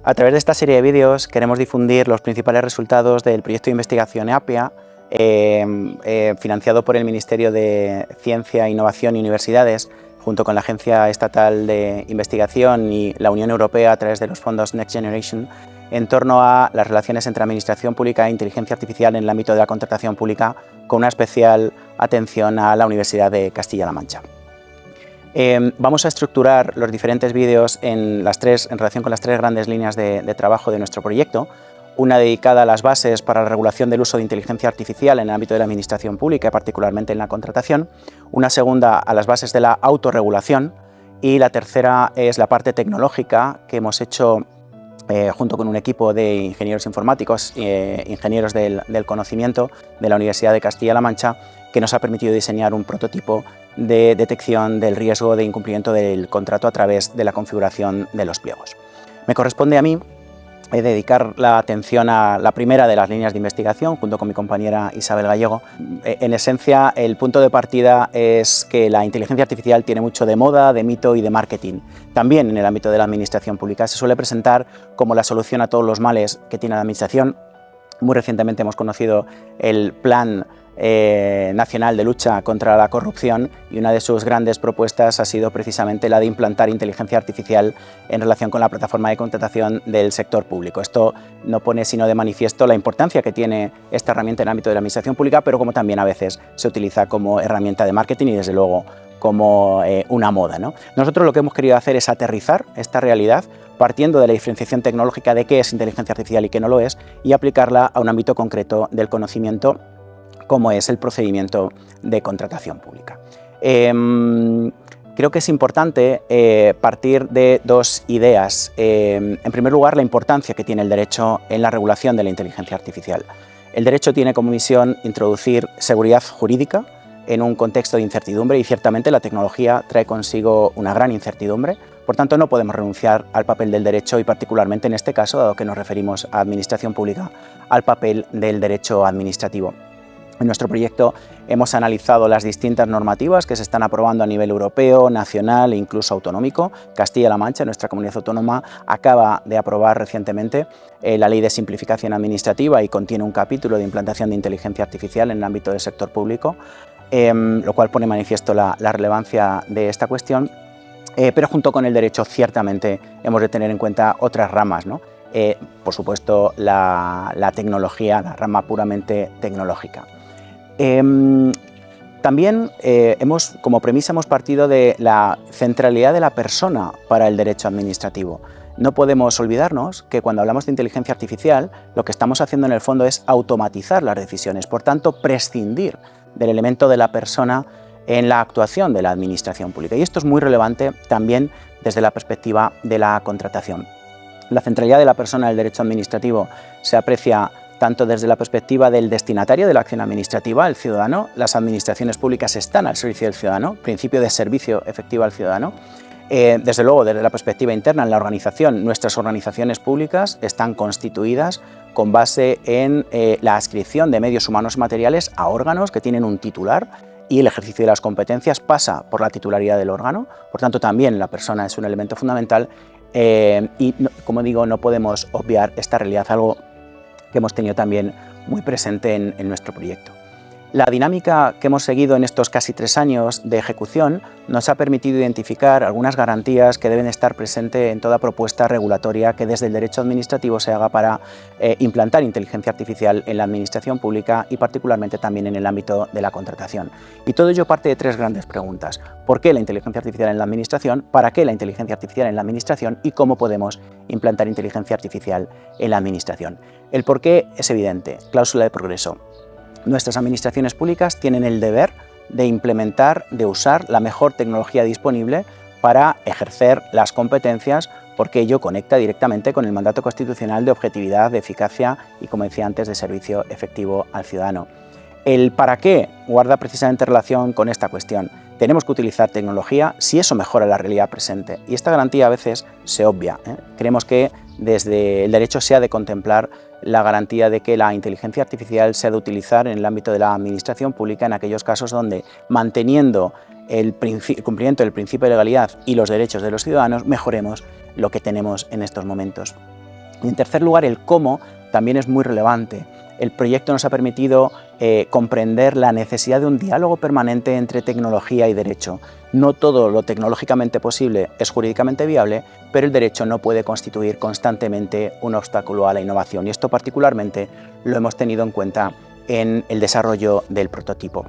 A través de esta serie de vídeos queremos difundir los principales resultados del proyecto de investigación EAPIA, financiado por el Ministerio de Ciencia, Innovación y Universidades, junto con la Agencia Estatal de Investigación y la Unión Europea a través de los fondos Next Generation, en torno a las relaciones entre administración pública e inteligencia artificial en el ámbito de la contratación pública, con una especial atención a la Universidad de Castilla-La Mancha. Vamos a estructurar los diferentes vídeos en relación con las tres grandes líneas de trabajo de nuestro proyecto. Una dedicada a las bases para la regulación del uso de inteligencia artificial en el ámbito de la administración pública, particularmente en la contratación. Una segunda a las bases de la autorregulación. Y la tercera es la parte tecnológica que hemos hecho junto con un equipo de ingenieros informáticos, ingenieros del conocimiento de la Universidad de Castilla-La Mancha, que nos ha permitido diseñar un prototipo de detección del riesgo de incumplimiento del contrato a través de la configuración de los pliegos. Me corresponde a mí dedicar la atención a la primera de las líneas de investigación, junto con mi compañera Isabel Gallego. En esencia, el punto de partida es que la inteligencia artificial tiene mucho de moda, de mito y de marketing. También en el ámbito de la administración pública se suele presentar como la solución a todos los males que tiene la administración. Muy recientemente hemos conocido el Plan Nacional de Lucha contra la Corrupción, y una de sus grandes propuestas ha sido precisamente la de implantar inteligencia artificial en relación con la plataforma de contratación del sector público. Esto no pone sino de manifiesto la importancia que tiene esta herramienta en el ámbito de la administración pública, pero como también a veces se utiliza como herramienta de marketing y desde luego como una moda, ¿no? Nosotros lo que hemos querido hacer es aterrizar esta realidad partiendo de la diferenciación tecnológica de qué es inteligencia artificial y qué no lo es, y aplicarla a un ámbito concreto del conocimiento, como es el procedimiento de contratación pública. Creo que es importante partir de dos ideas. En primer lugar, la importancia que tiene el derecho en la regulación de la inteligencia artificial. El derecho tiene como misión introducir seguridad jurídica en un contexto de incertidumbre, y ciertamente la tecnología trae consigo una gran incertidumbre. Por tanto, no podemos renunciar al papel del derecho y, particularmente en este caso, dado que nos referimos a administración pública, al papel del derecho administrativo. En nuestro proyecto hemos analizado las distintas normativas que se están aprobando a nivel europeo, nacional e incluso autonómico. Castilla-La Mancha, nuestra comunidad autónoma, acaba de aprobar recientemente la Ley de Simplificación Administrativa y contiene un capítulo de implantación de inteligencia artificial en el ámbito del sector público, lo cual pone manifiesto la relevancia de esta cuestión. Pero junto con el derecho, ciertamente hemos de tener en cuenta otras ramas, ¿no? Por supuesto, la tecnología, la rama puramente tecnológica. También como premisa hemos partido de la centralidad de la persona para el derecho administrativo. No podemos olvidarnos que cuando hablamos de inteligencia artificial, lo que estamos haciendo en el fondo es automatizar las decisiones, por tanto, prescindir del elemento de la persona en la actuación de la administración pública. Y esto es muy relevante también desde la perspectiva de la contratación. La centralidad de la persona en el derecho administrativo se aprecia tanto desde la perspectiva del destinatario de la acción administrativa, el ciudadano. Las administraciones públicas están al servicio del ciudadano, principio de servicio efectivo al ciudadano. Desde luego, desde la perspectiva interna en la organización, nuestras organizaciones públicas están constituidas con base en la adscripción de medios humanos y materiales a órganos que tienen un titular, y el ejercicio de las competencias pasa por la titularidad del órgano. Por tanto, también la persona es un elemento fundamental y, como digo, no podemos obviar esta realidad, algo que hemos tenido también muy presente en nuestro proyecto. La dinámica que hemos seguido en estos casi 3 años de ejecución nos ha permitido identificar algunas garantías que deben estar presentes en toda propuesta regulatoria que desde el derecho administrativo se haga para implantar inteligencia artificial en la administración pública y particularmente también en el ámbito de la contratación. Y todo ello parte de 3 grandes preguntas. ¿Por qué la inteligencia artificial en la administración? ¿Para qué la inteligencia artificial en la administración? ¿Y cómo podemos implantar inteligencia artificial en la administración? El por qué es evidente. Cláusula de progreso. Nuestras administraciones públicas tienen el deber de implementar, de usar la mejor tecnología disponible para ejercer las competencias, porque ello conecta directamente con el mandato constitucional de objetividad, de eficacia y, como decía antes, de servicio efectivo al ciudadano. El para qué guarda precisamente relación con esta cuestión. Tenemos que utilizar tecnología si eso mejora la realidad presente, y esta garantía a veces se obvia. Creemos que desde el derecho se ha de contemplar la garantía de que la inteligencia artificial se ha de utilizar en el ámbito de la administración pública en aquellos casos donde, manteniendo el cumplimiento del principio de legalidad y los derechos de los ciudadanos, mejoremos lo que tenemos en estos momentos. Y en tercer lugar, el cómo también es muy relevante. El proyecto nos ha permitido comprender la necesidad de un diálogo permanente entre tecnología y derecho. No todo lo tecnológicamente posible es jurídicamente viable, pero el derecho no puede constituir constantemente un obstáculo a la innovación, y esto particularmente lo hemos tenido en cuenta en el desarrollo del prototipo.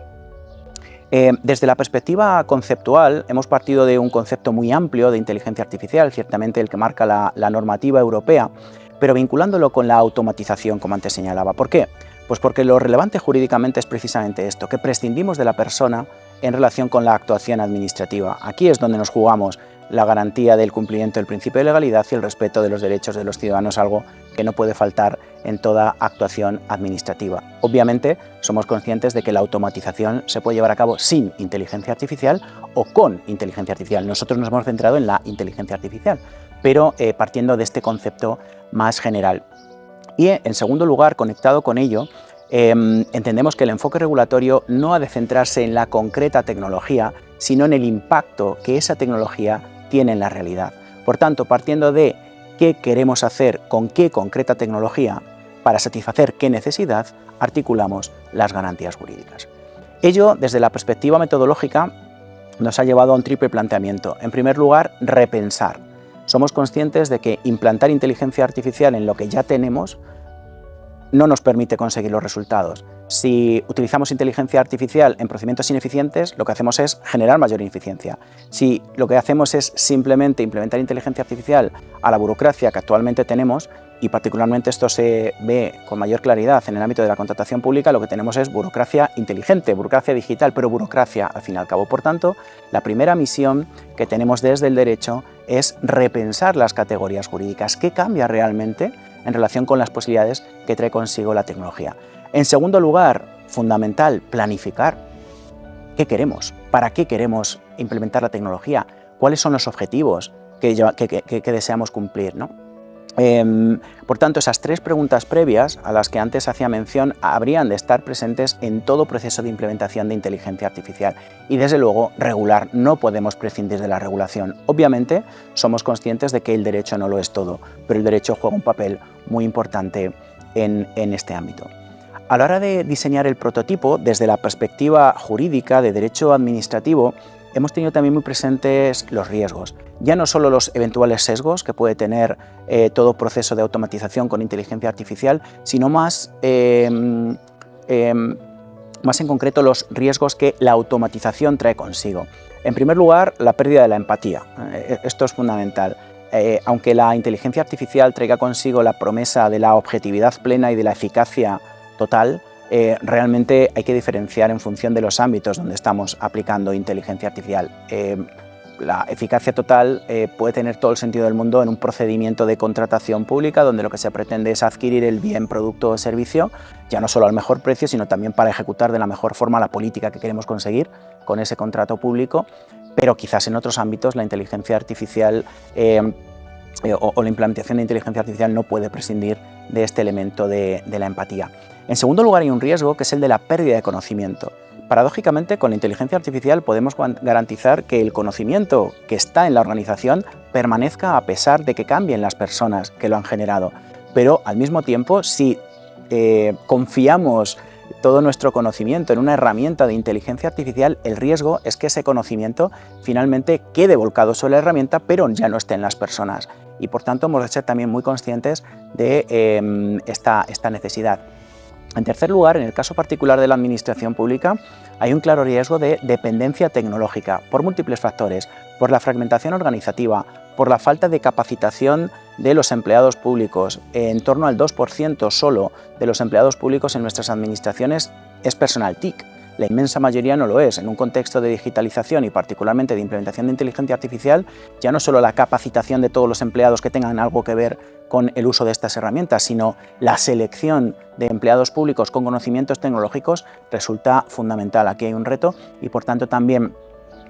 Desde la perspectiva conceptual, hemos partido de un concepto muy amplio de inteligencia artificial, ciertamente el que marca la normativa europea, pero vinculándolo con la automatización, como antes señalaba. ¿Por qué? Pues porque lo relevante jurídicamente es precisamente esto, que prescindimos de la persona en relación con la actuación administrativa. Aquí es donde nos jugamos la garantía del cumplimiento del principio de legalidad y el respeto de los derechos de los ciudadanos, algo que no puede faltar en toda actuación administrativa. Obviamente, somos conscientes de que la automatización se puede llevar a cabo sin inteligencia artificial o con inteligencia artificial. Nosotros nos hemos centrado en la inteligencia artificial, pero partiendo de este concepto más general. Y en segundo lugar, conectado con ello, entendemos que el enfoque regulatorio no ha de centrarse en la concreta tecnología, sino en el impacto que esa tecnología tiene en la realidad. Por tanto, partiendo de qué queremos hacer con qué concreta tecnología para satisfacer qué necesidad, articulamos las garantías jurídicas. Ello, desde la perspectiva metodológica, nos ha llevado a un triple planteamiento. En primer lugar, repensar. Somos conscientes de que implantar inteligencia artificial en lo que ya tenemos no nos permite conseguir los resultados. Si utilizamos inteligencia artificial en procedimientos ineficientes, lo que hacemos es generar mayor ineficiencia. Si lo que hacemos es simplemente implementar inteligencia artificial a la burocracia que actualmente tenemos, y particularmente esto se ve con mayor claridad en el ámbito de la contratación pública, lo que tenemos es burocracia inteligente, burocracia digital, pero burocracia al fin y al cabo. Por tanto, la primera misión que tenemos desde el derecho es repensar las categorías jurídicas. ¿Qué cambia realmente en relación con las posibilidades que trae consigo la tecnología? En segundo lugar, fundamental, planificar. ¿Qué queremos? ¿Para qué queremos implementar la tecnología? ¿Cuáles son los objetivos que deseamos cumplir, ¿no? Por tanto, esas tres preguntas previas a las que antes hacía mención habrían de estar presentes en todo proceso de implementación de inteligencia artificial. Y desde luego, regular, no podemos prescindir de la regulación. Obviamente, somos conscientes de que el derecho no lo es todo, pero el derecho juega un papel muy importante en este ámbito. A la hora de diseñar el prototipo, desde la perspectiva jurídica de derecho administrativo, hemos tenido también muy presentes los riesgos. Ya no solo los eventuales sesgos que puede tener todo proceso de automatización con inteligencia artificial, sino más en concreto los riesgos que la automatización trae consigo. En primer lugar, la pérdida de la empatía. Esto es fundamental. Aunque la inteligencia artificial traiga consigo la promesa de la objetividad plena y de la eficacia total, realmente hay que diferenciar en función de los ámbitos donde estamos aplicando inteligencia artificial. La eficacia total puede tener todo el sentido del mundo en un procedimiento de contratación pública donde lo que se pretende es adquirir el bien, producto o servicio, ya no solo al mejor precio, sino también para ejecutar de la mejor forma la política que queremos conseguir con ese contrato público, pero quizás en otros ámbitos la inteligencia artificial o la implementación de inteligencia artificial no puede prescindir de este elemento de la empatía. En segundo lugar, hay un riesgo que es el de la pérdida de conocimiento. Paradójicamente, con la inteligencia artificial podemos garantizar que el conocimiento que está en la organización permanezca a pesar de que cambien las personas que lo han generado. Pero al mismo tiempo, si confiamos todo nuestro conocimiento en una herramienta de inteligencia artificial, el riesgo es que ese conocimiento finalmente quede volcado sobre la herramienta, pero ya no esté en las personas. Y por tanto hemos de ser también muy conscientes de esta necesidad. En tercer lugar, en el caso particular de la administración pública, hay un claro riesgo de dependencia tecnológica por múltiples factores, por la fragmentación organizativa, por la falta de capacitación de los empleados públicos. En torno al 2% solo de los empleados públicos en nuestras administraciones es personal TIC. La inmensa mayoría no lo es. En un contexto de digitalización y particularmente de implementación de inteligencia artificial, ya no solo la capacitación de todos los empleados que tengan algo que ver con el uso de estas herramientas, sino la selección de empleados públicos con conocimientos tecnológicos resulta fundamental. Aquí hay un reto y por tanto también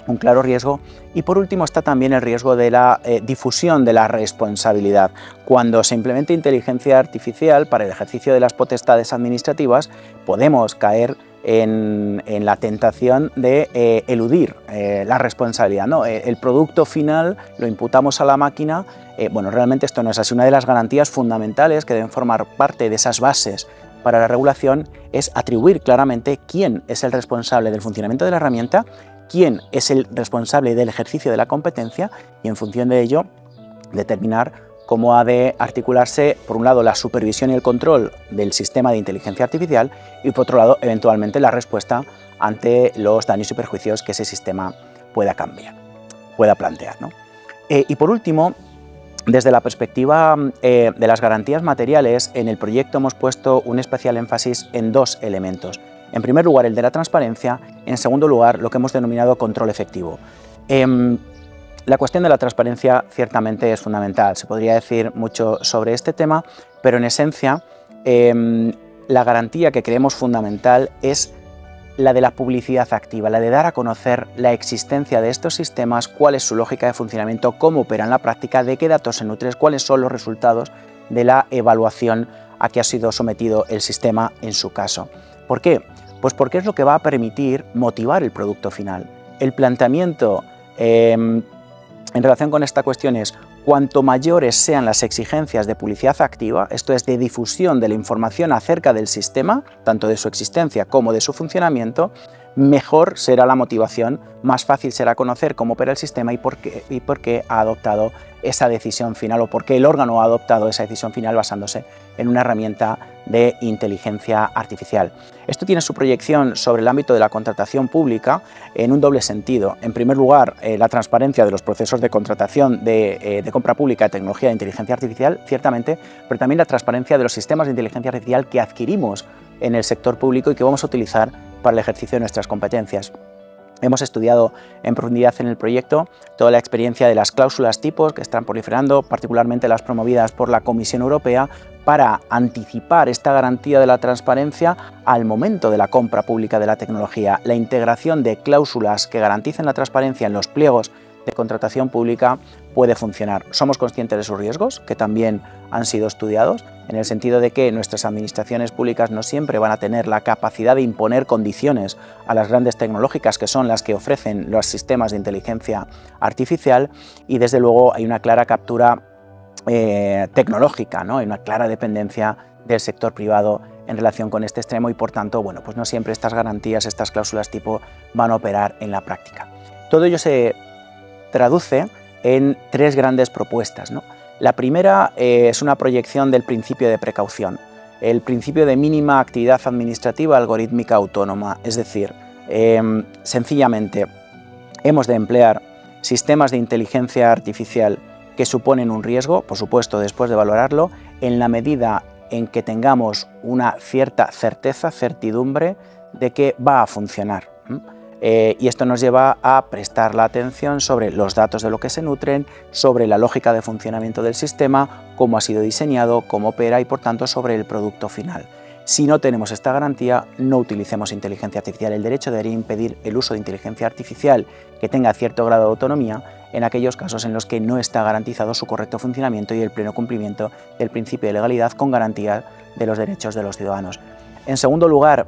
un claro riesgo. Y por último está también el riesgo de la difusión de la responsabilidad. Cuando se implemente inteligencia artificial para el ejercicio de las potestades administrativas, podemos caer en la tentación de eludir la responsabilidad, ¿no? El producto final lo imputamos a la máquina. Bueno, realmente esto no es así. Una de las garantías fundamentales que deben formar parte de esas bases para la regulación es atribuir claramente quién es el responsable del funcionamiento de la herramienta, quién es el responsable del ejercicio de la competencia y, en función de ello, determinar cómo ha de articularse, por un lado, la supervisión y el control del sistema de inteligencia artificial y, por otro lado, eventualmente la respuesta ante los daños y perjuicios que ese sistema pueda plantear, ¿no? Y por último, desde la perspectiva de las garantías materiales, en el proyecto hemos puesto un especial énfasis en dos elementos. En primer lugar, el de la transparencia. En segundo lugar, lo que hemos denominado control efectivo. La cuestión de la transparencia ciertamente es fundamental. Se podría decir mucho sobre este tema, pero en esencia la garantía que creemos fundamental es la de la publicidad activa, la de dar a conocer la existencia de estos sistemas, cuál es su lógica de funcionamiento, cómo opera en la práctica, de qué datos se nutren, cuáles son los resultados de la evaluación a que ha sido sometido el sistema en su caso. ¿Por qué? Pues porque es lo que va a permitir motivar el producto final. El planteamiento en relación con esta cuestión es: cuanto mayores sean las exigencias de publicidad activa, esto es, de difusión de la información acerca del sistema, tanto de su existencia como de su funcionamiento, mejor será la motivación, más fácil será conocer cómo opera el sistema y por qué ha adoptado esa decisión final, o por qué el órgano ha adoptado esa decisión final basándose en una herramienta de inteligencia artificial. Esto tiene su proyección sobre el ámbito de la contratación pública en un doble sentido. En primer lugar, la transparencia de los procesos de contratación de compra pública de tecnología de inteligencia artificial, ciertamente, pero también la transparencia de los sistemas de inteligencia artificial que adquirimos en el sector público y que vamos a utilizar para el ejercicio de nuestras competencias. Hemos estudiado en profundidad en el proyecto toda la experiencia de las cláusulas tipos que están proliferando, particularmente las promovidas por la Comisión Europea, para anticipar esta garantía de la transparencia al momento de la compra pública de la tecnología. La integración de cláusulas que garanticen la transparencia en los pliegos de contratación pública puede funcionar. Somos conscientes de sus riesgos, que también han sido estudiados, en el sentido de que nuestras administraciones públicas no siempre van a tener la capacidad de imponer condiciones a las grandes tecnológicas, que son las que ofrecen los sistemas de inteligencia artificial, y desde luego hay una clara captura tecnológica, ¿no? Hay una clara dependencia del sector privado en relación con este extremo y, por tanto, bueno, pues no siempre estas garantías, estas cláusulas tipo van a operar en la práctica. Todo ello se traduce en tres grandes propuestas, ¿no? La primera es una proyección del principio de precaución, el principio de mínima actividad administrativa algorítmica autónoma, es decir, sencillamente hemos de emplear sistemas de inteligencia artificial que suponen un riesgo, por supuesto después de valorarlo, en la medida en que tengamos una cierta certidumbre de que va a funcionar. Y esto nos lleva a prestar la atención sobre los datos de lo que se nutren, sobre la lógica de funcionamiento del sistema, cómo ha sido diseñado, cómo opera y, por tanto, sobre el producto final. Si no tenemos esta garantía, no utilicemos inteligencia artificial. El derecho debería impedir el uso de inteligencia artificial que tenga cierto grado de autonomía en aquellos casos en los que no está garantizado su correcto funcionamiento y el pleno cumplimiento del principio de legalidad con garantía de los derechos de los ciudadanos. En segundo lugar,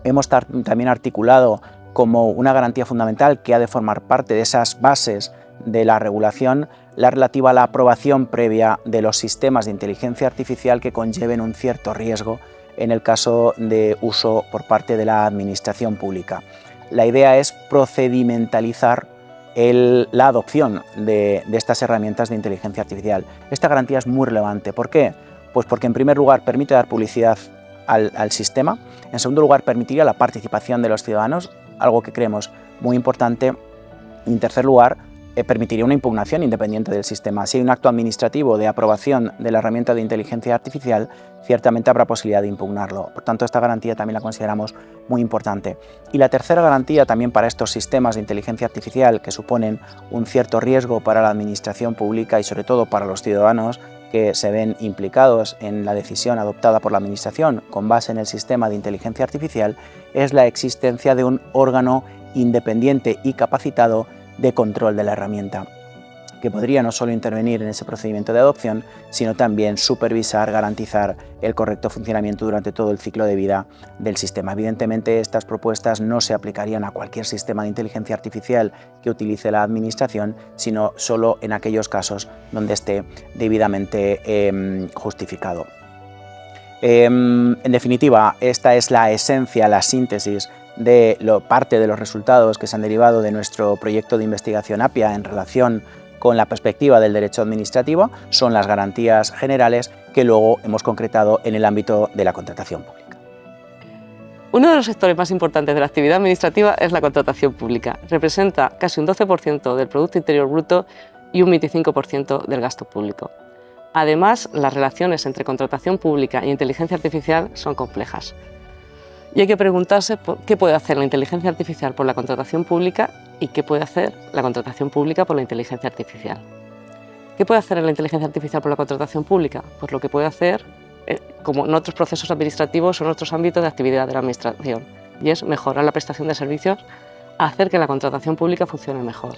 hemos también articulado como una garantía fundamental que ha de formar parte de esas bases de la regulación la relativa a la aprobación previa de los sistemas de inteligencia artificial que conlleven un cierto riesgo en el caso de uso por parte de la administración pública. La idea es procedimentalizar la adopción de estas herramientas de inteligencia artificial. Esta garantía es muy relevante. ¿Por qué? Pues porque, en primer lugar, permite dar publicidad al sistema. En segundo lugar, permitiría la participación de los ciudadanos, algo que creemos muy importante. Y en tercer lugar, permitiría una impugnación independiente del sistema. Si hay un acto administrativo de aprobación de la herramienta de inteligencia artificial, ciertamente habrá posibilidad de impugnarlo. Por tanto, esta garantía también la consideramos muy importante. Y la tercera garantía también para estos sistemas de inteligencia artificial que suponen un cierto riesgo para la administración pública y sobre todo para los ciudadanos que se ven implicados en la decisión adoptada por la administración con base en el sistema de inteligencia artificial, es la existencia de un órgano independiente y capacitado de control de la herramienta. que podría no solo intervenir en ese procedimiento de adopción, sino también supervisar, garantizar el correcto funcionamiento durante todo el ciclo de vida del sistema. Evidentemente, estas propuestas no se aplicarían a cualquier sistema de inteligencia artificial que utilice la Administración, sino solo en aquellos casos donde esté debidamente justificado. En definitiva, esta es la esencia, la síntesis de parte de los resultados que se han derivado de nuestro proyecto de investigación APIA en relación con la perspectiva del derecho administrativo. Son las garantías generales que luego hemos concretado en el ámbito de la contratación pública. Uno de los sectores más importantes de la actividad administrativa es la contratación pública. Representa casi un 12% del Producto Interior Bruto y un 25% del gasto público. Además, las relaciones entre contratación pública e inteligencia artificial son complejas. Y hay que preguntarse qué puede hacer la inteligencia artificial por la contratación pública y qué puede hacer la contratación pública por la inteligencia artificial. ¿Qué puede hacer la inteligencia artificial por la contratación pública? Pues lo que puede hacer, como en otros procesos administrativos o en otros ámbitos de actividad de la Administración, y es mejorar la prestación de servicios, hacer que la contratación pública funcione mejor.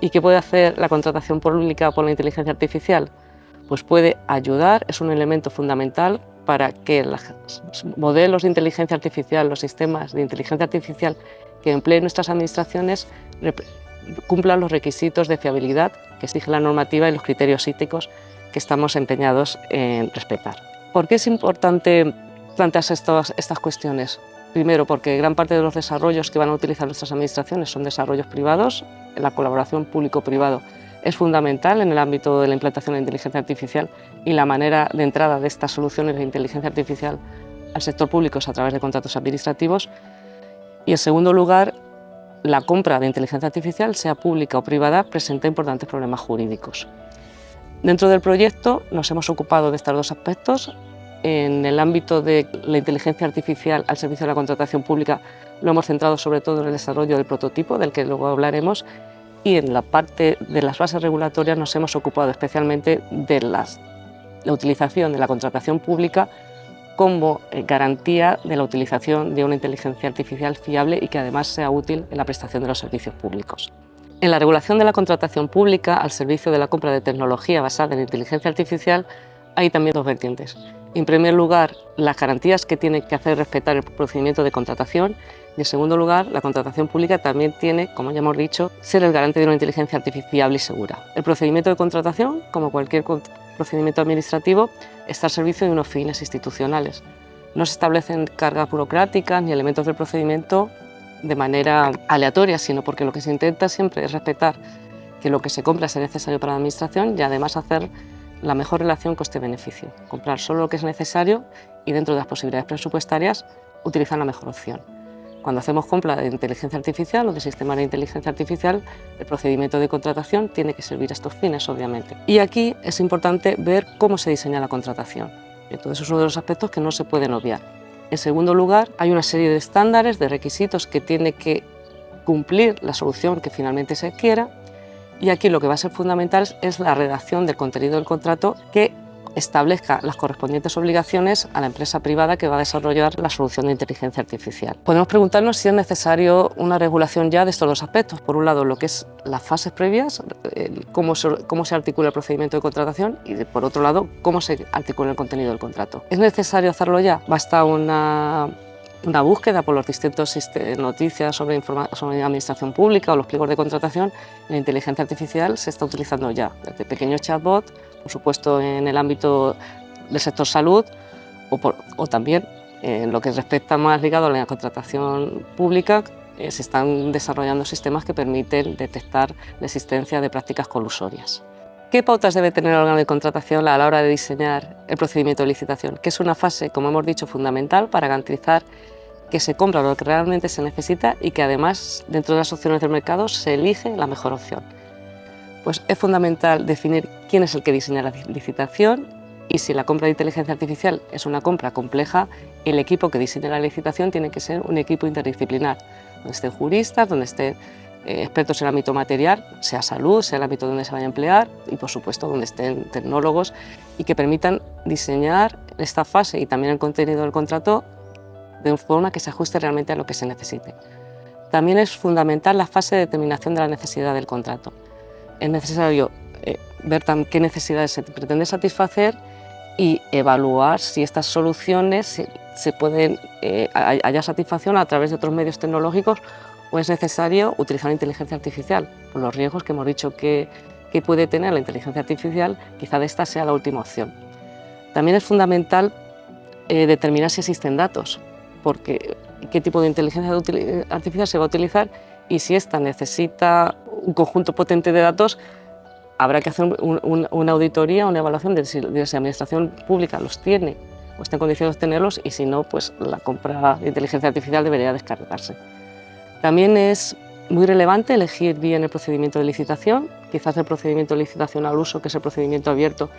¿Y qué puede hacer la contratación pública por la inteligencia artificial? Pues puede ayudar, es un elemento fundamental para que los modelos de inteligencia artificial, los sistemas de inteligencia artificial que empleen nuestras administraciones cumplan los requisitos de fiabilidad que exige la normativa y los criterios éticos que estamos empeñados en respetar. ¿Por qué es importante plantearse estas cuestiones? Primero, porque gran parte de los desarrollos que van a utilizar nuestras administraciones son desarrollos privados. La colaboración público-privado es fundamental en el ámbito de la implantación de la inteligencia artificial, y la manera de entrada de estas soluciones de inteligencia artificial al sector público es a través de contratos administrativos. Y en segundo lugar, la compra de inteligencia artificial, sea pública o privada, presenta importantes problemas jurídicos. Dentro del proyecto nos hemos ocupado de estos dos aspectos. En el ámbito de la inteligencia artificial al servicio de la contratación pública lo hemos centrado sobre todo en el desarrollo del prototipo, del que luego hablaremos, y en la parte de las bases regulatorias nos hemos ocupado especialmente de la utilización de la contratación pública como garantía de la utilización de una inteligencia artificial fiable y que además sea útil en la prestación de los servicios públicos. En la regulación de la contratación pública al servicio de la compra de tecnología basada en inteligencia artificial hay también dos vertientes. En primer lugar, las garantías que tiene que hacer respetar el procedimiento de contratación, y en segundo lugar, la contratación pública también tiene, como ya hemos dicho, ser el garante de una inteligencia artificial fiable y segura. El procedimiento de contratación, como cualquier procedimiento administrativo, está al servicio de unos fines institucionales. No se establecen cargas burocráticas ni elementos del procedimiento de manera aleatoria, sino porque lo que se intenta siempre es respetar que lo que se compra sea necesario para la administración y además hacer la mejor relación coste-beneficio. Comprar solo lo que es necesario y, dentro de las posibilidades presupuestarias, utilizar la mejor opción. Cuando hacemos compra de inteligencia artificial o de sistemas de inteligencia artificial, el procedimiento de contratación tiene que servir a estos fines, obviamente. Y aquí es importante ver cómo se diseña la contratación. Entonces, es uno de los aspectos que no se pueden obviar. En segundo lugar, hay una serie de estándares, de requisitos que tiene que cumplir la solución que finalmente se quiera, y aquí lo que va a ser fundamental es la redacción del contenido del contrato que establezca las correspondientes obligaciones a la empresa privada que va a desarrollar la solución de inteligencia artificial. Podemos preguntarnos si es necesario una regulación ya de estos dos aspectos. Por un lado, lo que es las fases previas, cómo se articula el procedimiento de contratación, y por otro lado, cómo se articula el contenido del contrato. ¿Es necesario hacerlo ya? Basta una búsqueda por los distintos noticias sobre administración pública o los pliegos de contratación. La inteligencia artificial se está utilizando ya, desde pequeños chatbots, por supuesto en el ámbito del sector salud, o también en lo que respecta más ligado a la contratación pública, se están desarrollando sistemas que permiten detectar la existencia de prácticas colusorias. ¿Qué pautas debe tener el órgano de contratación a la hora de diseñar el procedimiento de licitación? Que es una fase, como hemos dicho, fundamental para garantizar que se compra lo que realmente se necesita y que además, dentro de las opciones del mercado, se elige la mejor opción. Pues es fundamental definir quién es el que diseña la licitación, y si la compra de inteligencia artificial es una compra compleja, el equipo que diseña la licitación tiene que ser un equipo interdisciplinar, donde estén juristas, donde estén expertos en el ámbito material, sea salud, sea el ámbito donde se vaya a emplear, y por supuesto donde estén tecnólogos, y que permitan diseñar esta fase y también el contenido del contrato de una forma que se ajuste realmente a lo que se necesite. También es fundamental la fase de determinación de la necesidad del contrato. Es necesario ver qué necesidades se pretende satisfacer y evaluar si estas soluciones se pueden haya satisfacción a través de otros medios tecnológicos o es necesario utilizar inteligencia artificial, por los riesgos que hemos dicho que puede tener la inteligencia artificial, quizá de esta sea la última opción. También es fundamental determinar si existen datos, porque qué tipo de inteligencia artificial se va a utilizar y si ésta necesita un conjunto potente de datos, habrá que hacer una auditoría, una evaluación de si la administración pública los tiene o está en condiciones de tenerlos y si no, pues la compra de inteligencia artificial debería descartarse. También es muy relevante elegir bien el procedimiento de licitación. Quizás el procedimiento de licitación al uso, que es el procedimiento abierto,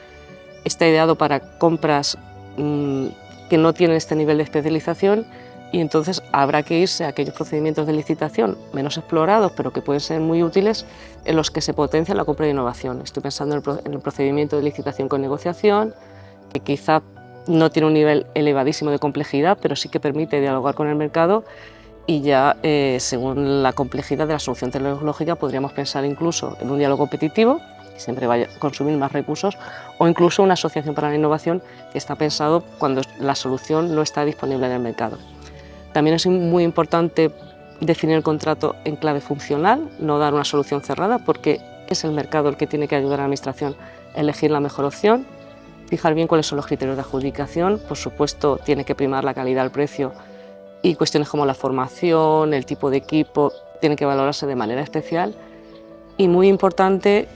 está ideado para compras que no tienen este nivel de especialización y entonces habrá que irse a aquellos procedimientos de licitación menos explorados, pero que pueden ser muy útiles, en los que se potencia la compra de innovación. Estoy pensando en el procedimiento de licitación con negociación, que quizá no tiene un nivel elevadísimo de complejidad, pero sí que permite dialogar con el mercado y ya según la complejidad de la solución tecnológica podríamos pensar incluso en un diálogo competitivo, que siempre va a consumir más recursos, o incluso una asociación para la innovación que está pensado cuando la solución no está disponible en el mercado. También es muy importante definir el contrato en clave funcional, no dar una solución cerrada, porque es el mercado el que tiene que ayudar a la administración a elegir la mejor opción, fijar bien cuáles son los criterios de adjudicación, por supuesto tiene que primar la calidad al precio y cuestiones como la formación, el tipo de equipo, tienen que valorarse de manera especial y muy importante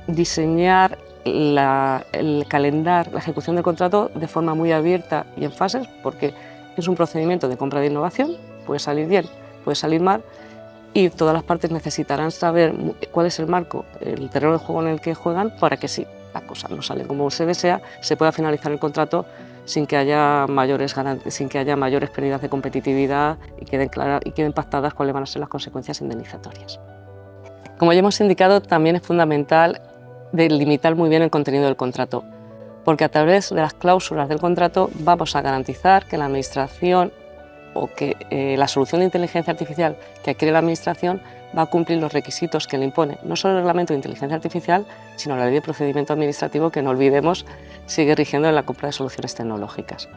diseñar el calendario, la ejecución del contrato de forma muy abierta y en fases, porque es un procedimiento de compra de innovación, puede salir bien, puede salir mal y todas las partes necesitarán saber cuál es el marco, el terreno de juego en el que juegan para que si las cosas no salen como se desea, se pueda finalizar el contrato sin que haya mayores pérdidas de competitividad y queden pactadas cuáles van a ser las consecuencias indemnizatorias. Como ya hemos indicado, también es fundamental delimitar muy bien el contenido del contrato, porque a través de las cláusulas del contrato vamos a garantizar que la administración o que la solución de inteligencia artificial que adquiere la administración va a cumplir los requisitos que le impone no solo el reglamento de inteligencia artificial, sino la ley de procedimiento administrativo, que no olvidemos sigue rigiendo en la compra de soluciones tecnológicas.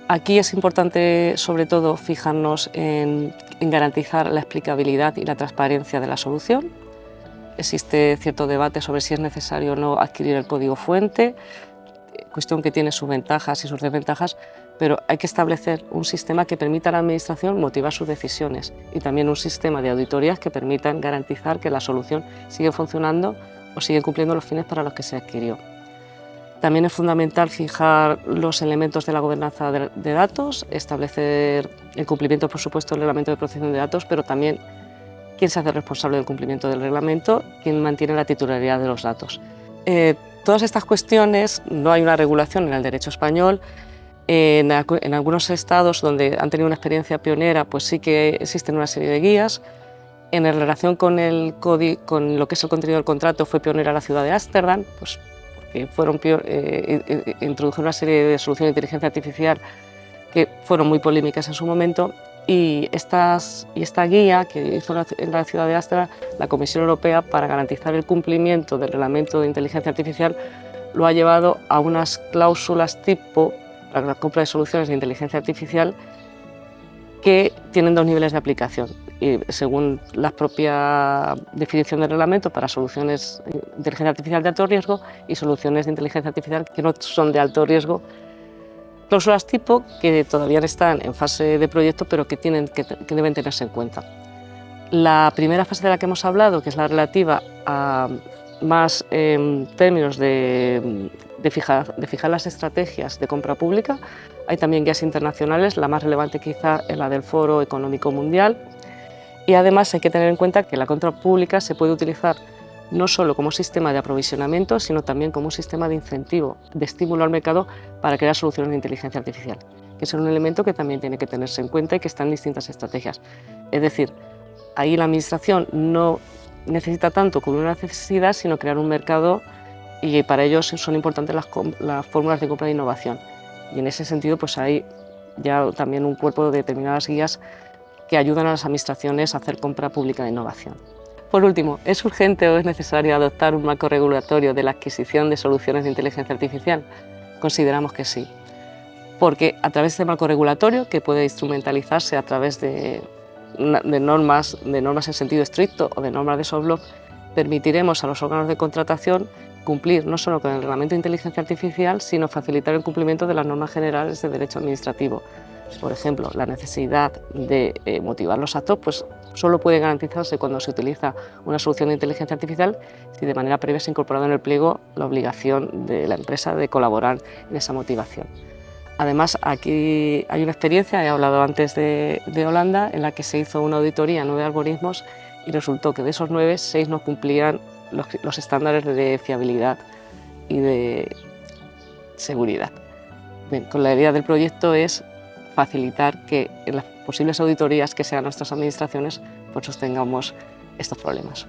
Aquí es importante sobre todo fijarnos en garantizar la explicabilidad y la transparencia de la solución. Existe cierto debate sobre si es necesario o no adquirir el código fuente, cuestión que tiene sus ventajas y sus desventajas, pero hay que establecer un sistema que permita a la administración motivar sus decisiones y también un sistema de auditorías que permitan garantizar que la solución sigue funcionando o sigue cumpliendo los fines para los que se adquirió. También es fundamental fijar los elementos de la gobernanza de datos, establecer el cumplimiento, por supuesto, del reglamento de protección de datos, pero también quién se hace responsable del cumplimiento del reglamento, quién mantiene la titularidad de los datos. Todas estas cuestiones, no hay una regulación en el derecho español. En algunos estados donde han tenido una experiencia pionera, pues sí que existen una serie de guías. En relación con lo que es el contenido del contrato, fue pionera la ciudad de Ámsterdam, pues porque introdujeron una serie de soluciones de inteligencia artificial que fueron muy polémicas en su momento. Y esta guía que hizo en la ciudad de Ámsterdam la Comisión Europea para garantizar el cumplimiento del reglamento de inteligencia artificial lo ha llevado a unas cláusulas tipo para la compra de soluciones de inteligencia artificial que tienen dos niveles de aplicación. Y según la propia definición del reglamento, para soluciones de inteligencia artificial de alto riesgo y soluciones de inteligencia artificial que no son de alto riesgo. Cláusulas tipo que todavía están en fase de proyecto, pero que deben tenerse en cuenta. La primera fase de la que hemos hablado, que es la relativa a más términos de fijar las estrategias de compra pública. Hay también guías internacionales, la más relevante quizá es la del Foro Económico Mundial. Y además hay que tener en cuenta que la compra pública se puede utilizar no solo como sistema de aprovisionamiento, sino también como un sistema de incentivo, de estímulo al mercado para crear soluciones de inteligencia artificial, que es un elemento que también tiene que tenerse en cuenta y que está en distintas estrategias. Es decir, ahí la administración no necesita tanto cubrir una necesidad, sino crear un mercado, y para ello son importantes las fórmulas de compra de innovación. Y en ese sentido pues hay ya también un cuerpo de determinadas guías que ayudan a las administraciones a hacer compra pública de innovación. Por último, ¿es urgente o es necesario adoptar un marco regulatorio de la adquisición de soluciones de inteligencia artificial? Consideramos que sí, porque a través de este marco regulatorio, que puede instrumentalizarse a través de normas en sentido estricto o de normas de soft law, permitiremos a los órganos de contratación cumplir no solo con el Reglamento de Inteligencia Artificial, sino facilitar el cumplimiento de las normas generales de derecho administrativo. Por ejemplo, la necesidad de motivar los actos pues, solo puede garantizarse cuando se utiliza una solución de inteligencia artificial si de manera previa se ha incorporado en el pliego la obligación de la empresa de colaborar en esa motivación. Además, aquí hay una experiencia, he hablado antes de Holanda, en la que se hizo una auditoría a 9 algoritmos y resultó que de esos 9, 6 no cumplían los estándares de fiabilidad y de seguridad. Bien, con la idea del proyecto es facilitar que en las posibles auditorías que sean nuestras administraciones pues sostengamos estos problemas.